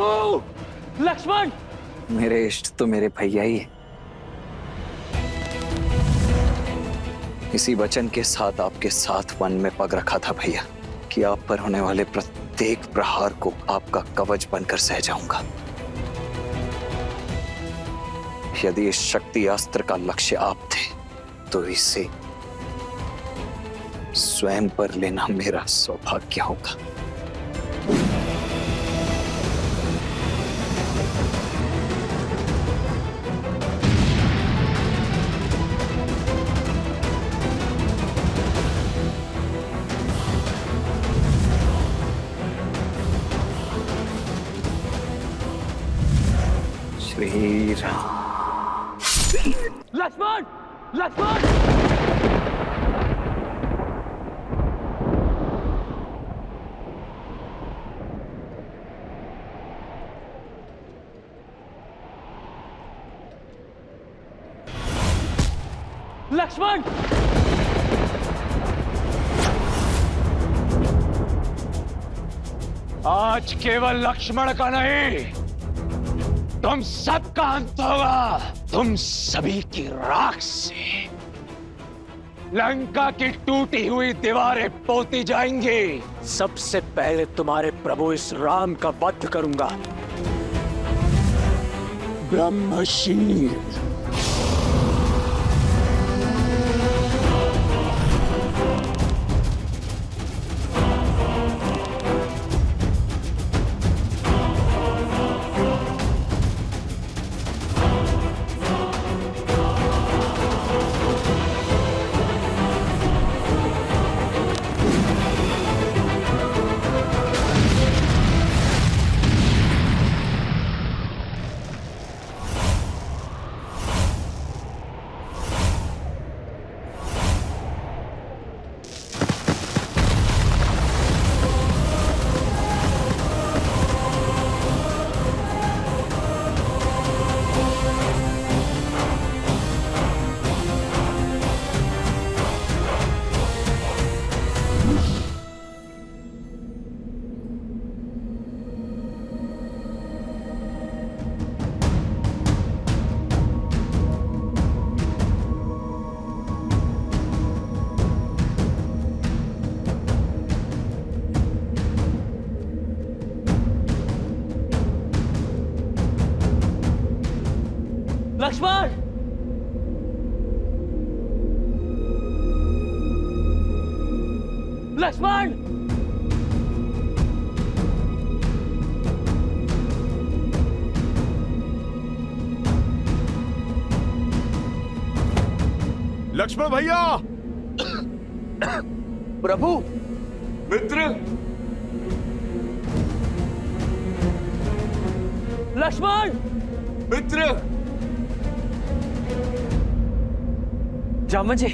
प्रभु लक्ष्मण। मेरे इष्ट तो मेरे भैया ही है। इसी वचन के साथ आपके साथ वन में पग रखा था भैया कि आप पर होने वाले प्रत्येक प्रहार को आपका कवच बनकर सह जाऊंगा। यदि इस शक्ति अस्त्र का लक्ष्य आप थे तो इसे स्वयं पर लेना मेरा सौभाग्य होगा। श्री राम। लक्ष्मण लक्ष्मण। लक्ष्मण आज केवल लक्ष्मण का नहीं, तुम सबका अंत होगा। तुम सभी की राख से लंका की टूटी हुई दीवारें पोती जाएंगी। सबसे पहले तुम्हारे प्रभु इस राम का वध करूंगा। ब्रह्मशील। लक्ष्मण लक्ष्मण। लक्ष्मण भैया। प्रभु मित्र। लक्ष्मण मित्र। जामवंत जी।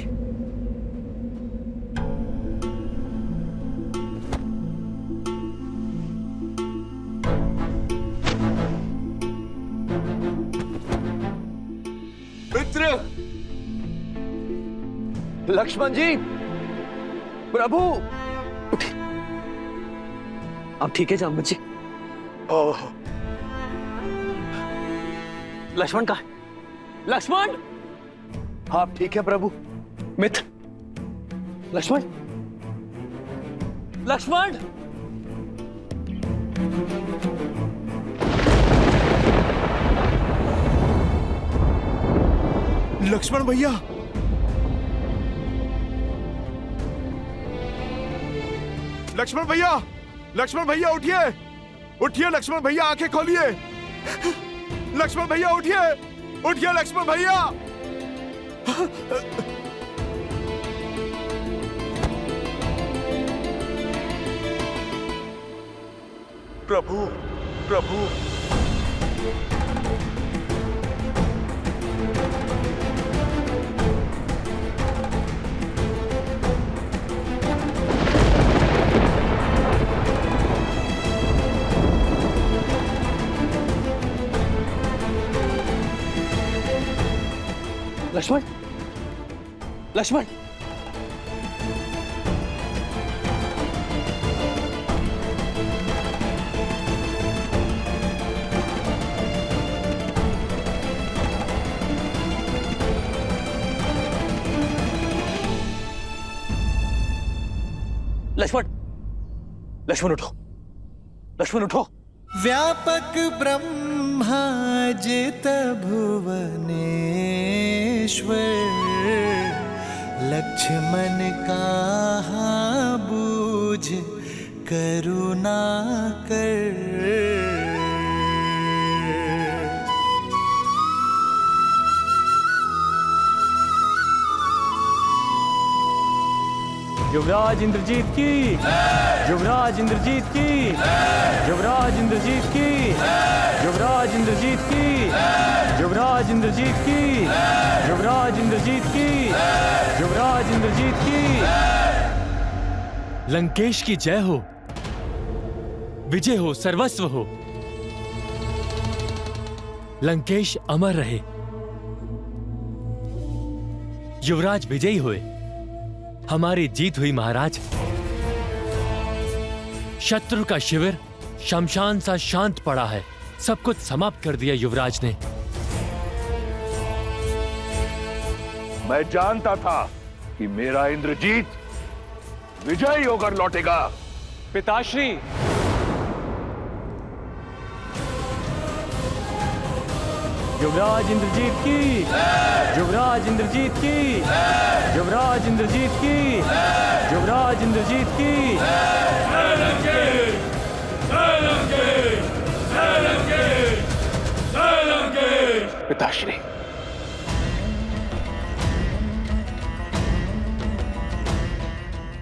मित्र। लक्ष्मण जी। प्रभु उठिए। आप ठीक है जामवंत जी? ओह। लक्ष्मण कहाँ है? लक्ष्मण। आप ठीक है प्रभु? मित्र। लक्ष्मण लक्ष्मण। लक्ष्मण भैया। लक्ष्मण भैया। लक्ष्मण भैया उठिए। उठिए लक्ष्मण भैया, आंखें खोलिए। लक्ष्मण भैया उठिए। उठिए लक्ष्मण भैया। प्रभु प्रभु। लक्ष्मण लक्ष्मण। लक्ष्मण, लक्ष्मण उठो, लक्ष्मण उठो। व्यापक ब्रह्माजित भुवनेश्वर, लक्ष्मण कहाँ बूझ करुणा कर। युवराज इंद्रजीत की, युवराज इंद्रजीत की, युवराज इंद्रजीत की, युवराज इंद्रजीत की, युवराज इंद्रजीत की, युवराज इंद्रजीत की, युवराज इंद्रजीत की। लंकेश की जय हो, विजय हो, सर्वस्व हो। लंकेश अमर रहे, युवराज विजयी हुए, हमारी जीत हुई महाराज। शत्रु का शिविर शमशान सा शांत पड़ा है, सब कुछ समाप्त कर दिया युवराज ने। मैं जानता था कि मेरा इंद्रजीत विजयी होकर लौटेगा। पिताश्री, युवराज इंद्रजीत की, युवराज इंद्रजीत की, युवराज इंद्रजीत की, युवराज इंद्रजीत की। पिताश्री,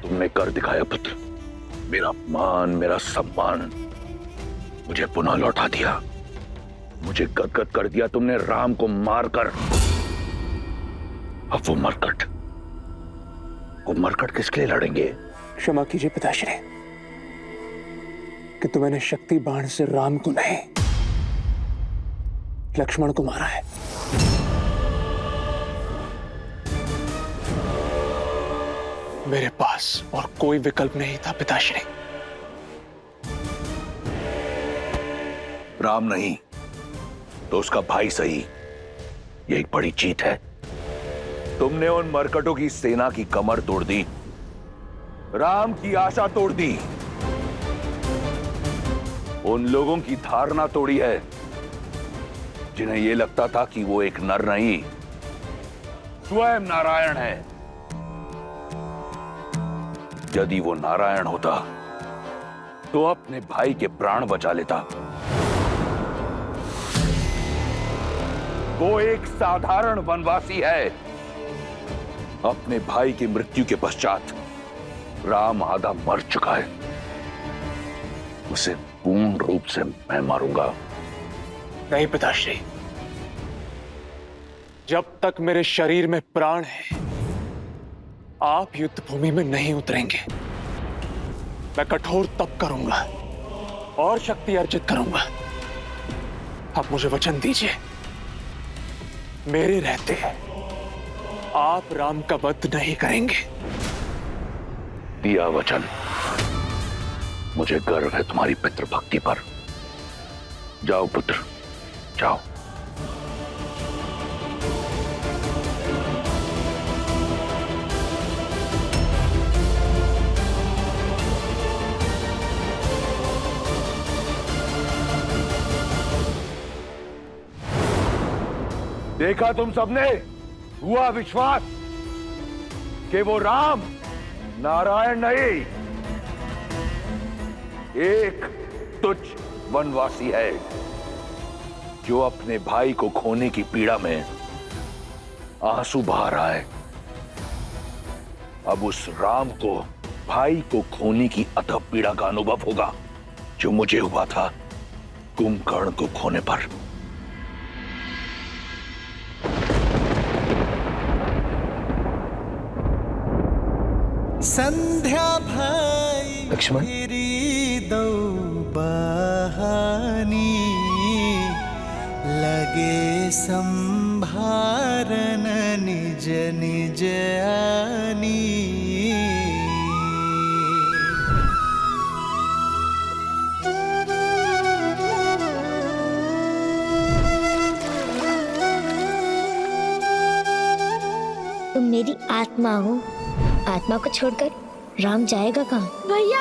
तुमने कर दिखाया पुत्र। मेरा मान, मेरा सम्मान मुझे पुनः लौटा दिया। मुझे गदगद कर दिया तुमने राम को मारकर। अब वो मरकट किसके लिए लड़ेंगे? क्षमा कीजिए पिताश्री कि तो मैंने शक्ति बाण से राम को नहीं, लक्ष्मण को मारा है। मेरे पास और कोई विकल्प नहीं था पिताश्री। राम नहीं तो उसका भाई सही, ये एक बड़ी जीत है। तुमने उन मरकटों की सेना की कमर तोड़ दी, राम की आशा तोड़ दी, उन लोगों की धारणा तोड़ी है जिन्हें यह लगता था कि वो एक नर नहीं, स्वयं नारायण है। यदि वो नारायण होता तो अपने भाई के प्राण बचा लेता। वो एक साधारण वनवासी है। अपने भाई की मृत्यु के पश्चात राम आधा मर चुका है, उसे पूर्ण रूप से मैं मारूंगा। नहीं पिताश्री, जब तक मेरे शरीर में प्राण है आप युद्ध भूमि में नहीं उतरेंगे। मैं कठोर तप करूंगा और शक्ति अर्जित करूंगा। आप मुझे वचन दीजिए, मेरे रहते आप राम का वध नहीं करेंगे। दिया वचन। मुझे गर्व है तुम्हारी पितृभक्ति पर। जाओ पुत्र, जाओ। देखा तुम सबने, हुआ विश्वास कि वो राम नारायण नहीं, एक तुच्छ वनवासी है जो अपने भाई को खोने की पीड़ा में आंसू बहा रहा है। अब उस राम को भाई को खोने की अथक पीड़ा का अनुभव होगा जो मुझे हुआ था कुंभकर्ण को खोने पर। संध्या भाई लक्ष्मण? फिरी दो बहानी, लगे संभारन निज निज आनी। तुम मेरी आत्मा हो, आत्मा को छोड़कर राम जाएगा कहाँ? भैया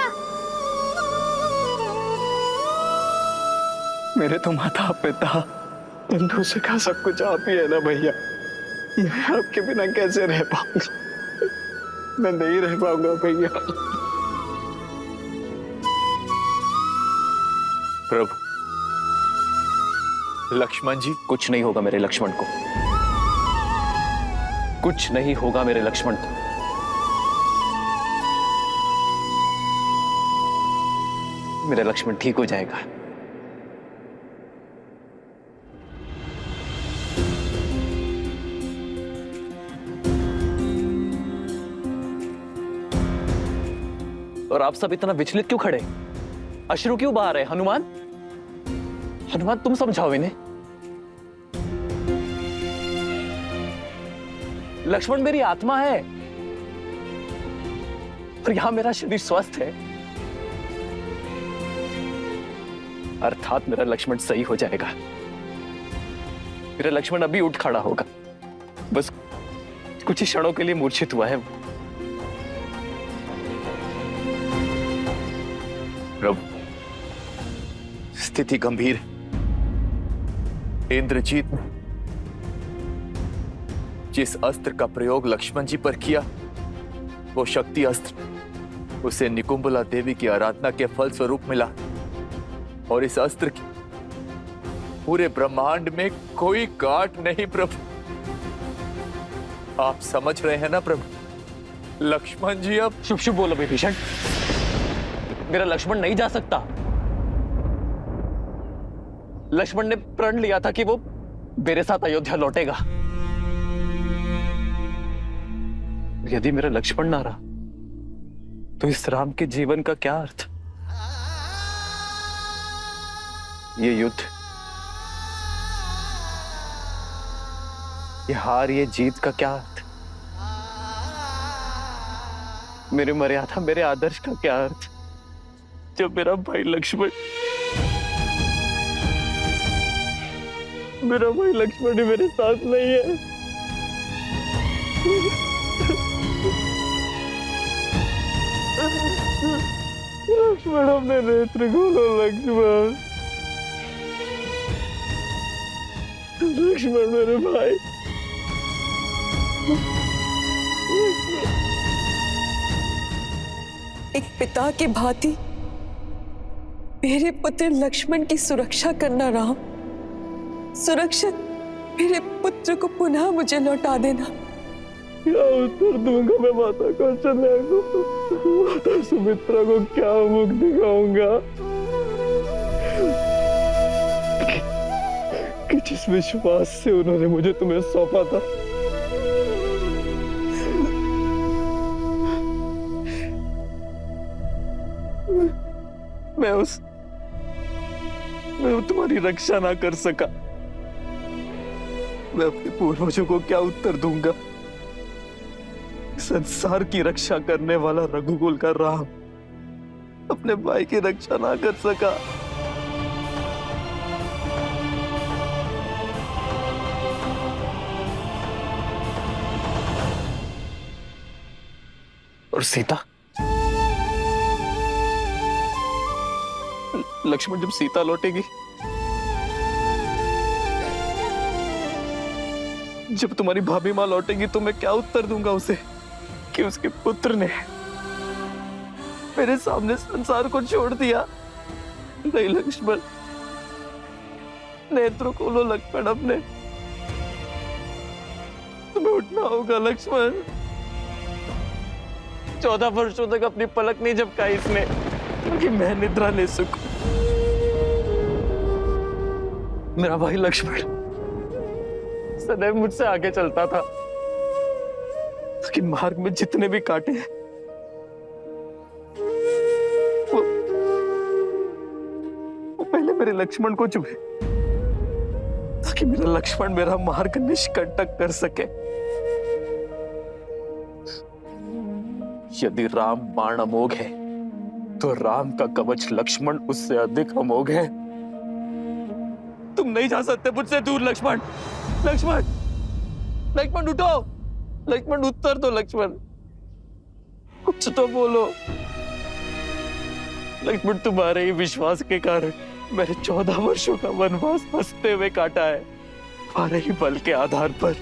मेरे तो माता पिता बंधु सिखा सब कुछ आप ही है ना भैया। मैं आपके बिना कैसे रह पाऊंगा? मैं नहीं रह पाऊंगा भैया। प्रभु, लक्ष्मण जी, कुछ नहीं होगा मेरे लक्ष्मण को, कुछ नहीं होगा मेरे लक्ष्मण को। मेरा लक्ष्मण ठीक हो जाएगा। और आप सब इतना विचलित क्यों खड़े? अश्रु क्यों बहा रहे? हनुमान, हनुमान तुम समझाओ इन्हें। लक्ष्मण मेरी आत्मा है और यहां मेरा शरीर स्वस्थ है, अर्थात मेरा लक्ष्मण सही हो जाएगा। मेरा लक्ष्मण अभी उठ खड़ा होगा, बस कुछ ही क्षणों के लिए मूर्छित हुआ है। प्रभु, स्थिति गंभीर है। इंद्रजीत ने जिस अस्त्र का प्रयोग लक्ष्मण जी पर किया, वो शक्ति अस्त्र उसे निकुंभला देवी की आराधना के फल स्वरूप मिला, और इस अस्त्र की पूरे ब्रह्मांड में कोई गांठ नहीं। प्रभु, आप समझ रहे हैं ना प्रभु? लक्ष्मण जी अब शुभ शुभ बोलो विभीषण, मेरा लक्ष्मण नहीं जा सकता। लक्ष्मण ने प्रण लिया था कि वो मेरे साथ अयोध्या लौटेगा। यदि मेरा लक्ष्मण ना रहा तो इस राम के जीवन का क्या अर्थ? ये युद्ध, ये हार, ये जीत का क्या अर्थ? मेरे मर्यादा, मेरे आदर्श का क्या अर्थ जब मेरा भाई लक्ष्मण ही मेरे साथ नहीं है? लक्ष्मण, अपने नेत्र खोलो लक्ष्मण। लक्ष्मण मेरे भाई, एक पिता के भांति मेरे पुत्र लक्ष्मण की सुरक्षा करना राम। सुरक्षित मेरे पुत्र को पुनः मुझे लौटा देना। क्या उत्तर दूंगा मैं माता कौशल्या को? माता सुमित्रा को क्या मुख दिखाऊंगा कि जिस विश्वास से उन्होंने मुझे तुम्हें सौंपा था, मैं तुम्हारी रक्षा ना कर सका। मैं अपने पूर्वजों को क्या उत्तर दूंगा? संसार की रक्षा करने वाला रघुकुल का राम अपने भाई की रक्षा ना कर सका। और सीता, लक्ष्मण जब सीता लौटेगी, जब तुम्हारी भाभी मां लौटेगी, तो मैं क्या उत्तर दूंगा उसे कि उसके पुत्र ने मेरे सामने संसार को छोड़ दिया? नहीं लक्ष्मण, नेत्रों खोलो लक्ष्मण अपने, तुम्हें उठना होगा लक्ष्मण। 14 वर्षों तक अपनी पलक नहीं झपकाई इसने कि मैं निद्रा ले सकूं। मेरा भाई लक्ष्मण सदैव मुझसे आगे चलता था, लेकिन मार्ग में जितने भी कांटे वो पहले मेरे लक्ष्मण को चुभे, ताकि मेरा लक्ष्मण मेरा मार्ग निष्कंटक कर सके। यदि राम बाण अमोघ है, तो राम का कवच लक्ष्मण उससे अधिक अमोघ है। तुम नहीं जा सकते मुझसे दूर लक्ष्मण। लक्ष्मण, लक्ष्मण उठो, लक्ष्मण उत्तर दो लक्ष्मण। कुछ तो बोलो। लक्ष्मण, तुम्हारे ही विश्वास के कारण मैंने 14 वर्षों का वनवास हंसते हुए काटा है। तुम्हारे ही बल के आधार पर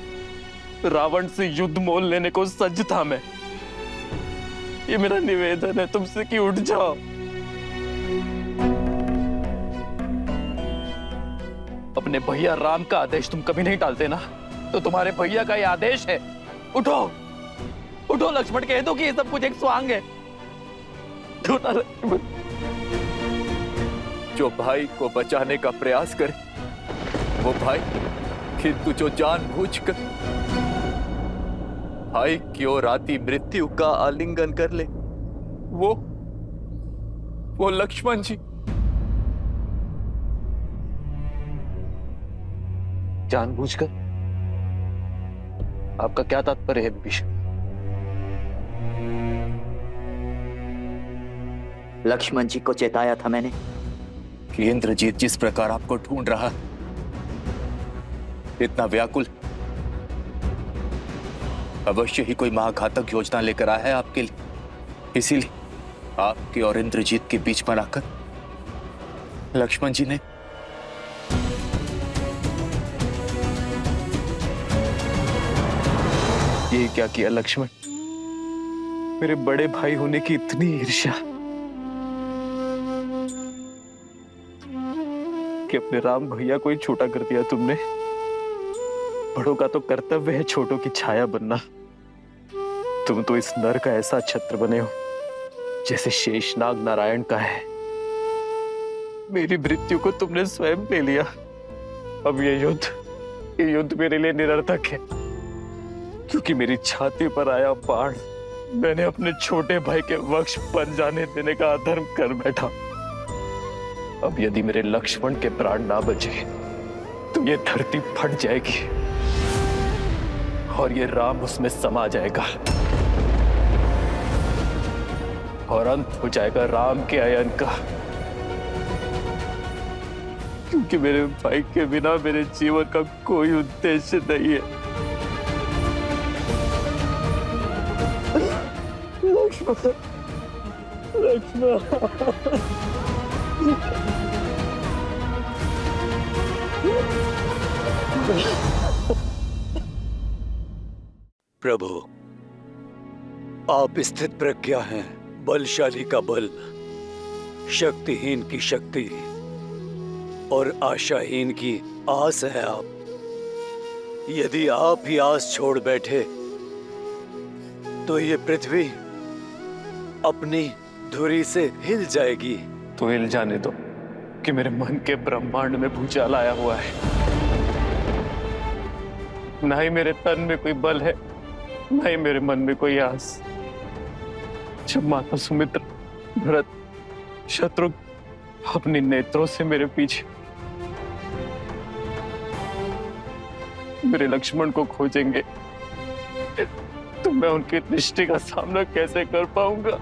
रावण से युद्ध मोल लेने को सज्ज था मैं। ये मेरा निवेदन है तुमसे कि उठ जाओ। अपने भैया राम का आदेश तुम कभी नहीं टालते ना, तो तुम्हारे भैया का ये आदेश है। उठो उठो लक्ष्मण, कह दो कि ये सब कुछ एक स्वांग है। उठो ना लक्ष्मण। जो भाई को बचाने का प्रयास करे वो भाई, किंतु जो जानबूझकर भाई की ओर आती मृत्यु का आलिंगन कर ले, वो लक्ष्मण जी। जानबूझकर? आपका क्या तात्पर्य है विभीषण? लक्ष्मण जी को चेताया था मैंने कि इंद्रजीत जिस प्रकार आपको ढूंढ रहा, इतना व्याकुल, अवश्य ही कोई महाघातक योजना लेकर आया है आपके लिए। इसीलिए आपके और इंद्रजीत के बीच बनाकर लक्ष्मण जी ने ये क्या किया लक्ष्मण? मेरे बड़े भाई होने की इतनी ईर्ष्या कि अपने राम भैया को ही छोटा कर दिया तुमने। बड़ों का तो कर्तव्य है छोटों की छाया बनना। तुम तो इस नर का ऐसा छत्र बने हो जैसे शेषनाग नारायण का है। मेरी मृत्यु को तुमने स्वयं ले लिया। अब ये युद्ध मेरे लिए निरर्थक है, क्योंकि मेरी छाती पर आया बाण मैंने अपने छोटे भाई के वक्ष पर जाने देने का अधर्म कर बैठा। अब यदि मेरे लक्ष्मण के प्राण ना बचे तो ये धरती फट जाएगी और ये राम उसमें समा जाएगा और अंत हो जाएगा राम के अयन का। क्योंकि मेरे भाई के बिना मेरे जीवन का कोई उद्देश्य नहीं है। लक्ष्मण, प्रभु, आप स्थित प्रज्ञा हैं, बलशाली का बल, शक्तिहीन की शक्ति और आशाहीन की आस है आप। यदि आप ही आस छोड़ बैठे तो ये पृथ्वी अपनी धुरी से हिल जाएगी। तो हिल जाने दो कि मेरे मन के ब्रह्मांड में भूचाल आया हुआ है। ना ही मेरे तन में कोई बल है, ना ही मेरे मन में कोई आस। जब माता सुमित्र, भरत, शत्रुघ्न अपने नेत्रों से मेरे पीछे मेरे लक्ष्मण को खोजेंगे तो मैं उनकी दृष्टि का सामना कैसे कर पाऊंगा?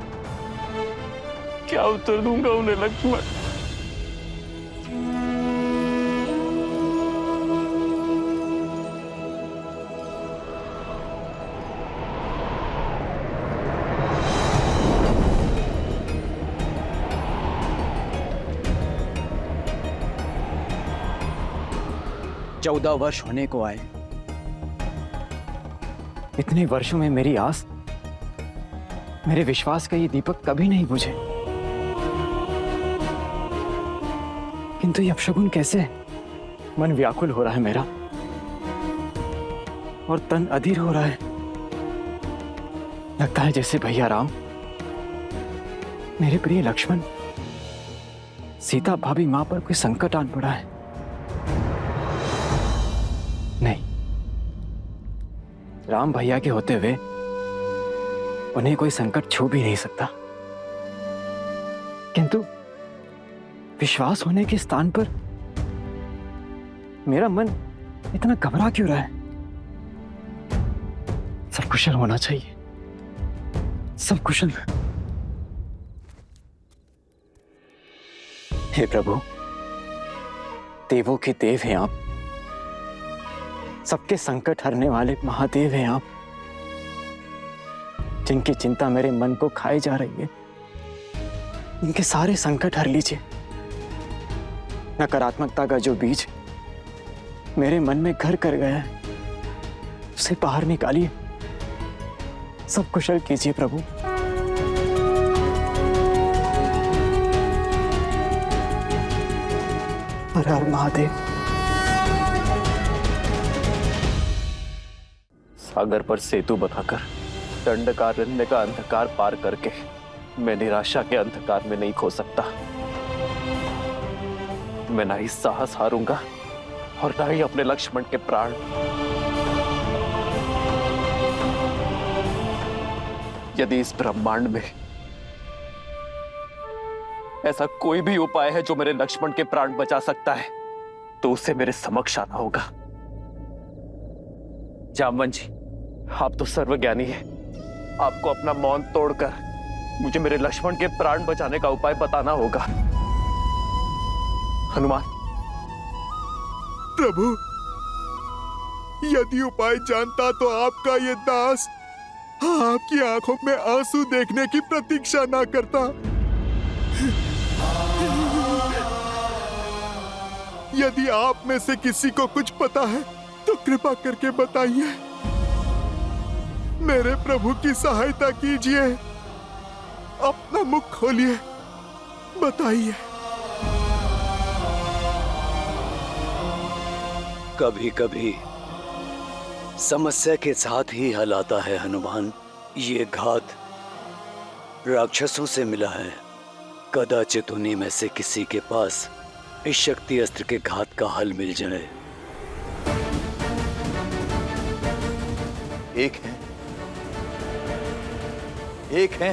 क्या उत्तर दूंगा उन्हें लक्ष्मण? चौदह वर्ष होने को आए। इतने वर्षों में मेरी आस, मेरे विश्वास का ये दीपक कभी नहीं बुझे, किंतु ये अपशगुन कैसे? मन व्याकुल हो रहा है मेरा और तन अधीर हो रहा है। लगता है जैसे भैया राम, मेरे प्रिय लक्ष्मण, सीता भाभी मां पर कोई संकट आन पड़ा है। नहीं, राम भैया के होते हुए उन्हें कोई संकट छू भी नहीं सकता, किंतु विश्वास होने के स्थान पर मेरा मन इतना घबरा क्यों रहा है? सब कुशल होना चाहिए, सब कुशल। हे प्रभु, देवों के देव हैं आप, सबके संकट हरने वाले महादेव हैं आप। जिनकी चिंता मेरे मन को खाए जा रही है, इनके सारे संकट हर लीजिए। नकारात्मकता का जो बीज मेरे मन में घर कर गया है, उसे बाहर निकालिए, सब कुशल कीजिए प्रभु। हर हर महादेव। सागर पर सेतु बनाकर दंडकारण्य का अंधकार पार करके मैं निराशा के अंधकार में नहीं खो सकता। मैं ना ही साहस हारूंगा और ना ही अपने लक्ष्मण के प्राण। यदि इस ब्रह्मांड में ऐसा कोई भी उपाय है जो मेरे लक्ष्मण के प्राण बचा सकता है, तो उसे मेरे समक्ष आना होगा। जामवन जी, आप तो सर्वज्ञानी हैं। आपको अपना मौन तोड़कर मुझे मेरे लक्ष्मण के प्राण बचाने का उपाय बताना होगा। हनुमान। प्रभु, यदि उपाय जानता तो आपका ये दास आपकी आंखों में आंसू देखने की प्रतीक्षा ना करता। यदि आप में से किसी को कुछ पता है तो कृपा करके बताइए। मेरे प्रभु की सहायता कीजिए। अपना मुख खोलिए, बताइए। कभी कभी समस्या के साथ ही हल आता है हनुमान। ये घात राक्षसों से मिला है। कदाचित उन्हीं में से किसी के पास इस शक्ति अस्त्र के घात का हल मिल जाए। एक है